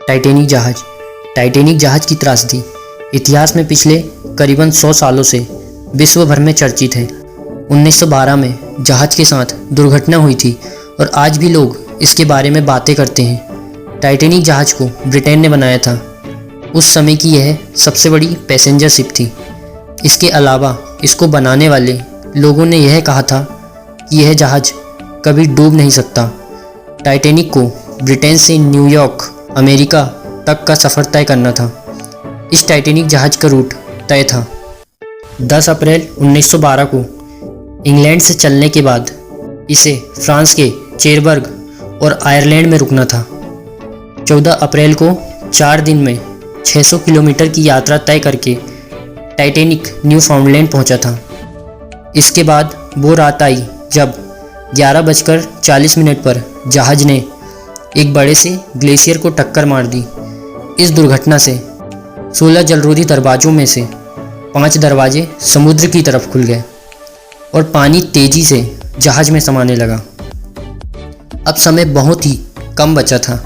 Titanic जहाज़ की त्रासदी इतिहास में पिछले करीबन 100 सालों से विश्व भर में चर्चित है। 1912 में जहाज़ के साथ दुर्घटना हुई थी और आज भी लोग इसके बारे में बातें करते हैं। टाइटैनिक जहाज़ को ब्रिटेन ने बनाया था। उस समय की यह सबसे बड़ी पैसेंजर शिप थी। इसके अलावा इसको बनाने वाले लोगों ने यह कहा था कि यह जहाज़ कभी डूब नहीं सकता। टाइटैनिक को ब्रिटेन से न्यूयॉर्क अमेरिका तक का सफ़र तय करना था। इस टाइटैनिक जहाज़ का रूट तय था। 10 अप्रैल 1912 को इंग्लैंड से चलने के बाद इसे फ्रांस के चेरबर्ग और आयरलैंड में रुकना था। 14 अप्रैल को 4 दिन में 600 किलोमीटर की यात्रा तय करके टाइटैनिक न्यूफाउंडलैंड पहुंचा था। इसके बाद वो रात आई जब 11:40 पर जहाज़ ने एक बड़े से ग्लेशियर को टक्कर मार दी। इस दुर्घटना से 16 जलरोधी दरवाज़ों में से 5 दरवाजे समुद्र की तरफ खुल गए और पानी तेज़ी से जहाज़ में समाने लगा। अब समय बहुत ही कम बचा था।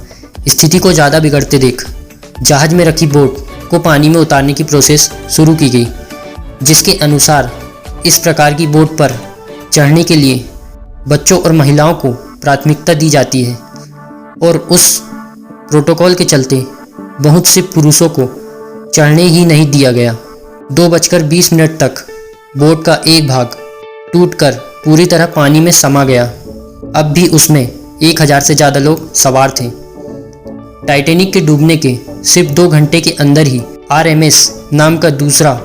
स्थिति को ज़्यादा बिगड़ते देख जहाज़ में रखी बोट को पानी में उतारने की प्रोसेस शुरू की गई, जिसके अनुसार इस प्रकार की बोट पर चढ़ने के लिए बच्चों और महिलाओं को प्राथमिकता दी जाती है और उस प्रोटोकॉल के चलते बहुत से पुरुषों को चढ़ने ही नहीं दिया गया। 2:20 तक बोट का एक भाग टूटकर पूरी तरह पानी में समा गया। अब भी उसमें 1000 से ज़्यादा लोग सवार थे। टाइटैनिक के डूबने के सिर्फ 2 घंटे के अंदर ही RMS नाम का दूसरा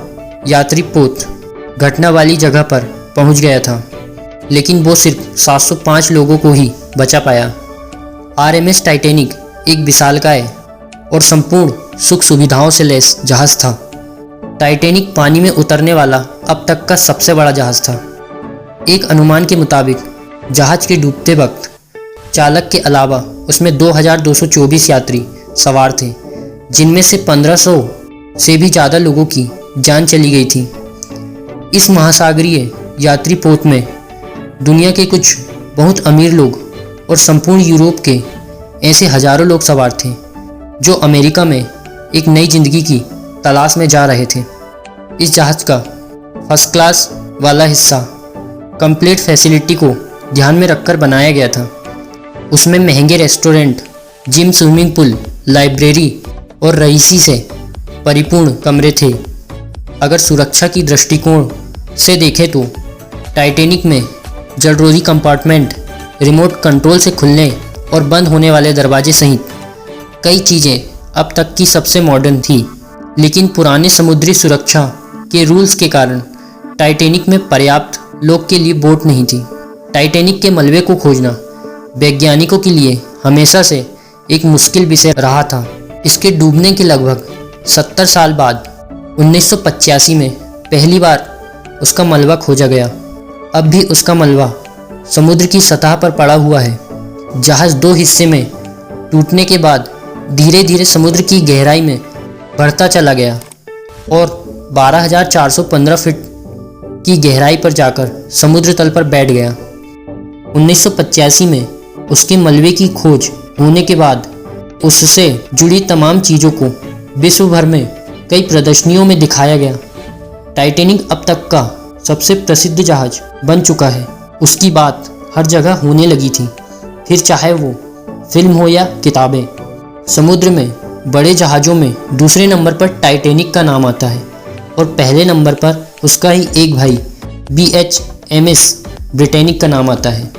यात्री पोत घटना वाली जगह पर पहुंच गया था, लेकिन वो सिर्फ 705 लोगों को ही बचा पाया। RMS टाइटैनिक एक विशालकाय और संपूर्ण सुख सुविधाओं से लैस जहाज़ था। टाइटैनिक पानी में उतरने वाला अब तक का सबसे बड़ा जहाज़ था। एक अनुमान के मुताबिक जहाज़ के डूबते वक्त चालक के अलावा उसमें 2224 यात्री सवार थे, जिनमें से 1500 से भी ज़्यादा लोगों की जान चली गई थी। इस महासागरीय यात्री पोत में दुनिया के कुछ बहुत अमीर लोग और संपूर्ण यूरोप के ऐसे हजारों लोग सवार थे जो अमेरिका में एक नई जिंदगी की तलाश में जा रहे थे। इस जहाज़ का फर्स्ट क्लास वाला हिस्सा कंप्लीट फैसिलिटी को ध्यान में रखकर बनाया गया था। उसमें महंगे restaurant, gym, swimming pool, library और रईसी से परिपूर्ण कमरे थे। अगर सुरक्षा की दृष्टिकोण से देखें तो टाइटैनिक में जलरोधी कंपार्टमेंट, रिमोट कंट्रोल से खुलने और बंद होने वाले दरवाजे सहित कई चीज़ें अब तक की सबसे मॉडर्न थी, लेकिन पुराने समुद्री सुरक्षा के रूल्स के कारण टाइटैनिक में पर्याप्त लोग के लिए बोट नहीं थी। टाइटैनिक के मलबे को खोजना वैज्ञानिकों के लिए हमेशा से एक मुश्किल विषय रहा था। इसके डूबने के लगभग 70 साल बाद 1985 में पहली बार उसका मलबा खोजा गया। अब भी उसका मलबा समुद्र की सतह पर पड़ा हुआ है। जहाज़ 2 हिस्से में टूटने के बाद धीरे धीरे समुद्र की गहराई में बढ़ता चला गया और 12,415 फीट की गहराई पर जाकर समुद्र तल पर बैठ गया। 1985 में उसके मलबे की खोज होने के बाद उससे जुड़ी तमाम चीज़ों को विश्व भर में कई प्रदर्शनियों में दिखाया गया। टाइटैनिक अब तक का सबसे प्रसिद्ध जहाज़ बन चुका है। उसकी बात हर जगह होने लगी थी, फिर चाहे वो फिल्म हो या किताबें। समुद्र में बड़े जहाज़ों में दूसरे नंबर पर टाइटैनिक का नाम आता है और पहले नंबर पर उसका ही एक भाई BHMS ब्रिटेनिक का नाम आता है।